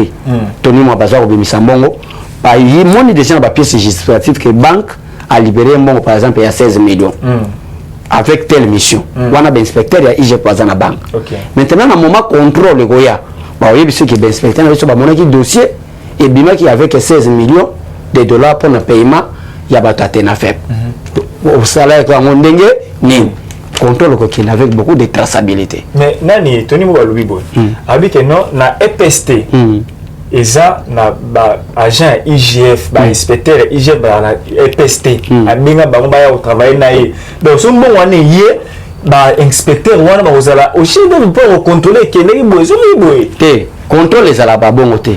Tony Mwabaza obimisa mbongo ba yimoni déjà na ba pièce justificative que banque a libéré mbongo par exemple il y a 16 millions avec telle mission wana ba inspecteur ya IGF aza na banque maintenant na moment contrôle goya ba oyebi ce que ba inspecteur na biso ba monaki dossier et bima qui avec 16 millions de dollars pour le paiement, il y a batatu faible. Au salaire quand on dengue, ni contrôle qu'il avec beaucoup de traçabilité. Mais nani Tony Mwaba boy. Avec non na EPST. Eza na ba agent IGF, ba inspecteur IGF ba EPST. Abinga ba ngba ya au travail na ye. Donc son bon wane ye ba inspecteur wana ba ozala au chef de pour contrôler que les boy so boy. Te contrôle les ala ba bon te.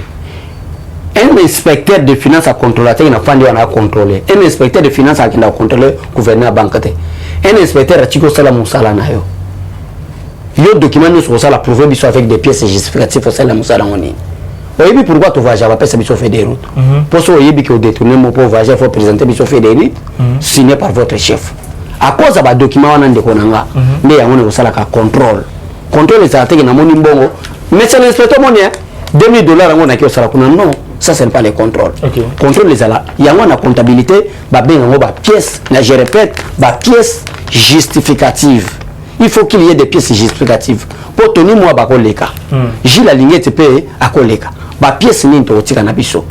Un inspecteur de finances a contrôlé, il a contrôlé. Un inspecteur de finances a contrôlé le gouverneur banque. Un inspecteur a tiré la moussala na yo. Yo document nous sur ça la prouver biso avec des pièces justificatives pour ça la moussala ngoni. Oyebi pourquoi tu voyages va passer biso fait des routes. Pour ça oyebi que détourner mon pour voyager il faut présenter biso fait des routes signé par votre chef. À cause de ba document wana ndeko nanga, ndé ya ngone osala ka contrôle. Contrôle ça teke na moni mbongo. Mais c'est l'inspecteur monien $2000 ngona ki osala kuna non. Ça c'est pas les contrôles. Contrôle les ala. Il y a une comptabilité, bah bien on va pièces. Là je répète, bah pièces justificatives. Il faut qu'il y ait des pièces justificatives. Pour tenir moi bah koleka. Gilles aligné te paye à koleka. Bah pièces ni to tika na biso.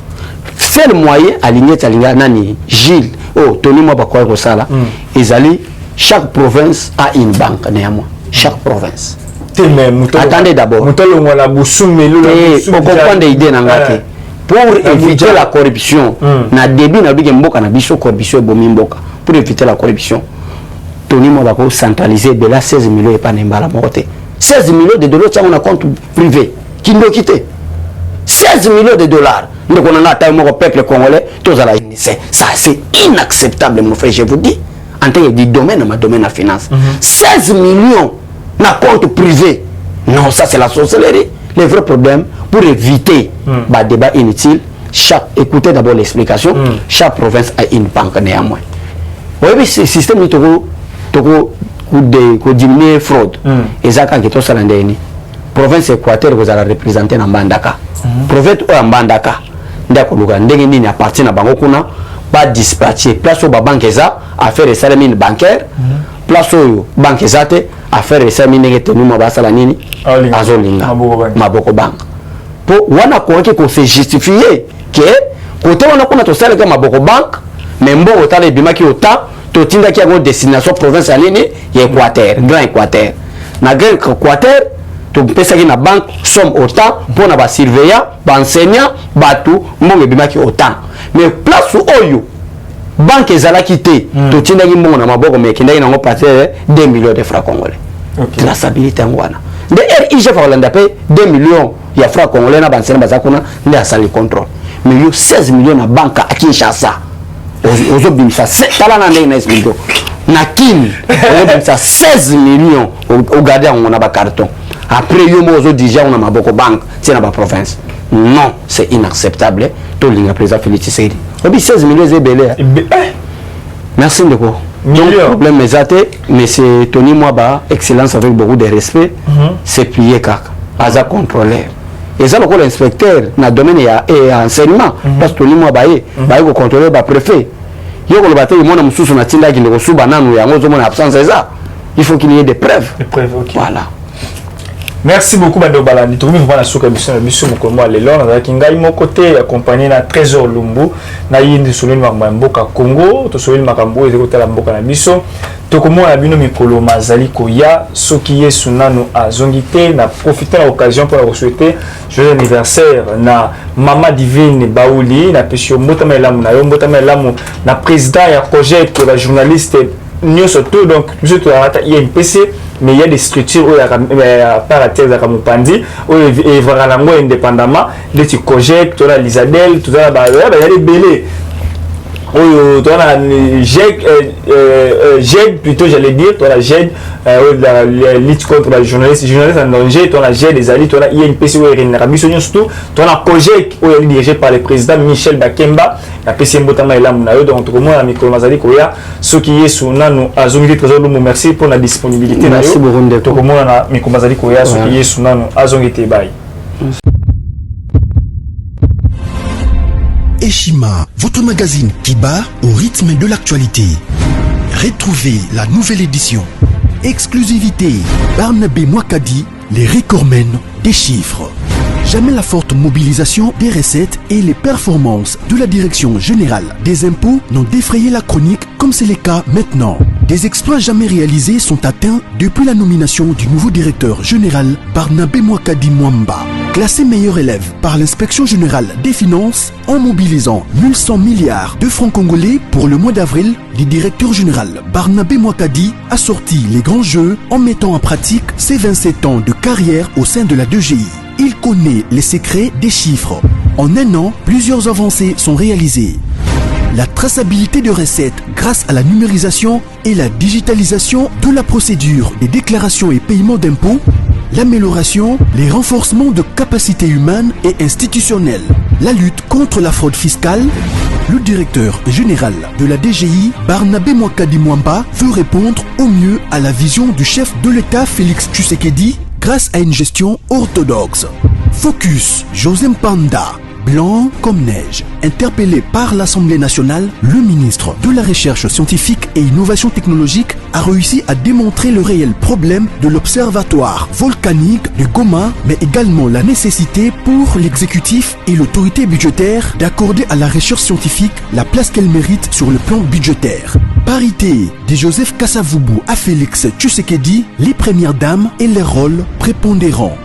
Faire moyen aligné talinga nani Gilles. Oh tenir moi bah quoi ça là. Ezali chaque province a une banque néanmoins. Chaque province. Attendez d'abord. Pour comprendre l'idée n'angate. Pour éviter la corruption, na début na bige mboka na biso corruption bomi mboka. Pour éviter la corruption, Tony Mobako centralisé de la 16 millions et pas Nembala Morote. 16 millions de dollars, on a un compte privé qui nous quitte. 16 millions de dollars. Nous avons un peuple congolais, ça c'est inacceptable, mon frère, je vous dis. En tant que du domaine, ma domaine de finance. 16 millions de compte privé. Non, ça c'est la sorcellerie. Le vrai problème, pour éviter le débat inutile, écoutez d'abord l'explication, chaque province a une banque néanmoins. Oui, mais ce système est de diminuer la fraude. Et ça, quand il y a une province équateur, vous allez représenter dans Bandaka. Province en Bandaka, d'accord, il appartient à Bangokuna, pas dispatcher, place au banque à faire les salaires bancaires, place au banque à faire les salaires bancaires, Azolinga, Maboko Bank. Pour wana qu'on s'est justifié que côté on a qu'on a tout ça le Maboko Bank, mais bon autant les bimaki autant tout tinda qui a une destination province à l'année y Équateur, grand Équateur. Na grand Équateur, tout pesa qui na banque somme autant pour na ba surveillant, ba enseignant, ba tout mon bimaki autant. Mais place où oyo banque ezala quitté, tout tinda qui mon na Maboko mais qui na ngo passer 2 millions de francs congolais. Traçabilité en wana. De RIG Hollande paye 2 millions il y a francs congolais na banque bazakuna ndi asali contrôle. Mais yo 16 millions na banque à Kinshasa. Ozobimisa tala na ndenge na expliquer. Na kin ozobimisa 16 millions au garder on a ba carton. Après yo mo déjà on a Maboko Bank, c'est na ba province. Non, c'est inacceptable. Tout le président Félix Tshisekedi. Obi 16 millions c'est belé. Merci beaucoup. Donc, le problème est athée, mais c'est Tony Mwaba, excellence avec beaucoup de respect, c'est plié kaka, à contrôleur. Et ça, l'inspecteur, dans le domaine et enseignement, parce que Tony Mwaba est contrôleur, le préfet. Il y a le bâtiment, il y a un sous qui est absence, il faut qu'il y ait des preuves. Voilà. Merci beaucoup, Bando Balani. Tout le monde va souka mission Mokomo Lelo. Na kingai mon côté accompagné na Trésor Lumbu. Na yindi souline Mboka Congo. To souline Makambo et côté la Mboka na biso. To komo na bino mikolo mazali koya. Soki sunano a zongité. Na profiter de l'occasion pour la souhaiter joyeux anniversaire na Mama Divine Baouli. Na pesio Mbotama Elamu na yo Mbotama Elamu na président ya projet que la journaliste nous surtout donc il y a une PC mais il y a des structures où il y a par la terre de Mupandi où il va indépendamment des projets tout là l'Isadel tout ça il y a des bélés où tu as GED plutôt j'allais dire tu as la GED la lutte contre la journaliste en danger tu as la GED des alliés tu as une PC où il y a une rabison surtout tu as un projet où il est dirigé par le président Michel Bakemba la PC Mbotama Elamu na yo donc tout le monde a micro mazali koya ceux qui est sous nanu azongité Trésor Lumbu merci pour la disponibilité na yo tout le monde a micro mazali koya ceux qui est sous nanu azongité bye. Eshima, votre magazine qui bat au rythme de l'actualité. Retrouvez la nouvelle édition. Exclusivité, Barnabé Mwakadi, les recordmen des chiffres. Jamais la forte mobilisation des recettes et les performances de la Direction générale des impôts n'ont défrayé la chronique comme c'est le cas maintenant. Des exploits jamais réalisés sont atteints depuis la nomination du nouveau directeur général Barnabé Mwakadi Mwamba. Classé meilleur élève par l'inspection générale des finances en mobilisant 1100 milliards de francs congolais pour le mois d'avril, le directeur général Barnabé Mwakadi a sorti les grands jeux en mettant en pratique ses 27 ans de carrière au sein de la DGI. Il connaît les secrets des chiffres. En un an, plusieurs avancées sont réalisées. La traçabilité de recettes grâce à la numérisation et la digitalisation de la procédure des déclarations et paiements d'impôts, l'amélioration, les renforcements de capacités humaines et institutionnelles, la lutte contre la fraude fiscale. Le directeur général de la DGI, Barnabé Mwakadi Mwamba, veut répondre au mieux à la vision du chef de l'État Félix Tshisekedi grâce à une gestion orthodoxe. Focus, José Mpanda, blanc comme neige. Interpellé par l'Assemblée nationale, le ministre de la Recherche scientifique et innovation technologique a réussi à démontrer le réel problème de l'observatoire volcanique de Goma, mais également la nécessité pour l'exécutif et l'autorité budgétaire d'accorder à la recherche scientifique la place qu'elle mérite sur le plan budgétaire. Parité de Joseph Kasavubu à Félix Tshisekedi, les premières dames et les rôles prépondérants.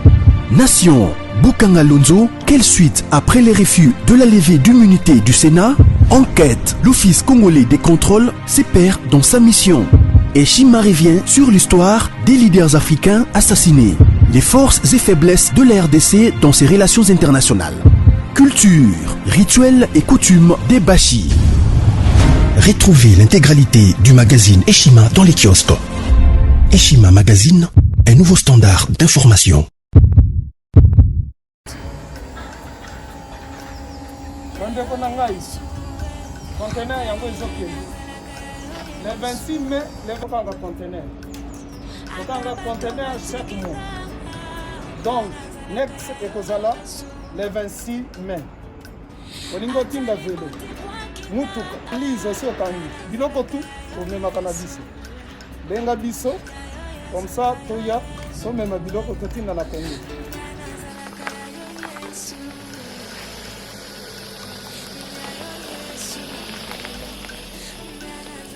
Nation, Bukanga Lonzo, quelle suite après les refus de la levée d'immunité du Sénat? Enquête, l'Office congolais des contrôles se perd dans sa mission. Et Shima revient sur l'histoire des leaders africains assassinés, les forces et faiblesses de la RDC dans ses relations internationales. Culture, rituels et coutumes des Bashi. Retrouvez l'intégralité du magazine Eshima dans les kiosques. Eshima Magazine, un nouveau standard d'information. Le 26 mai, les conteneurs. Conteneur chaque mois. Donc, next ekozala le 26 mai. Olingo tinda velo. Mutuka. Please aussi okangi. Biloko tout pour même cannabis. Benga biso. Comme ça, toya, so même biloko totinda la Congo.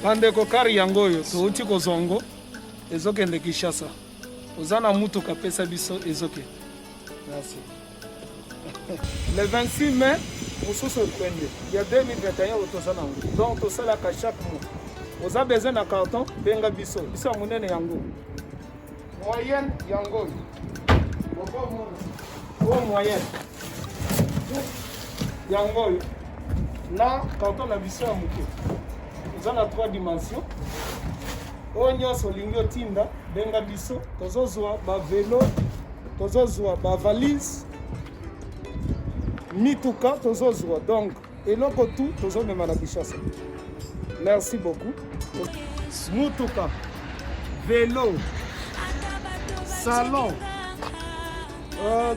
Bandeko kari yango oyo touti kozongo ezokende Kinshasa. Ozana mutuka pesa biso ezoke. Merci. Le 26 mai, mususu kwende. Il y a 2021 otozana. Donc tosala ka chaque mois. Oza besoin na carton benga biso. Biso munene yango. Moyenne yango. Boko mo moyenne. Yango. Na carton na biso ya muke. Dans 3 dimensions. Onyo solingo tinda benga biso tozozwa ba vélo, tozozwa ba valise, mituka tozozwa. Donc eloko tout tozomema na Kinshasa. Merci beaucoup. Mutuka, vélo, salon,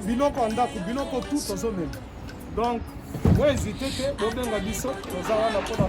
biloko andako, biloko tout tozomema. Donc vous hésitez que bobenga biso tozala na pona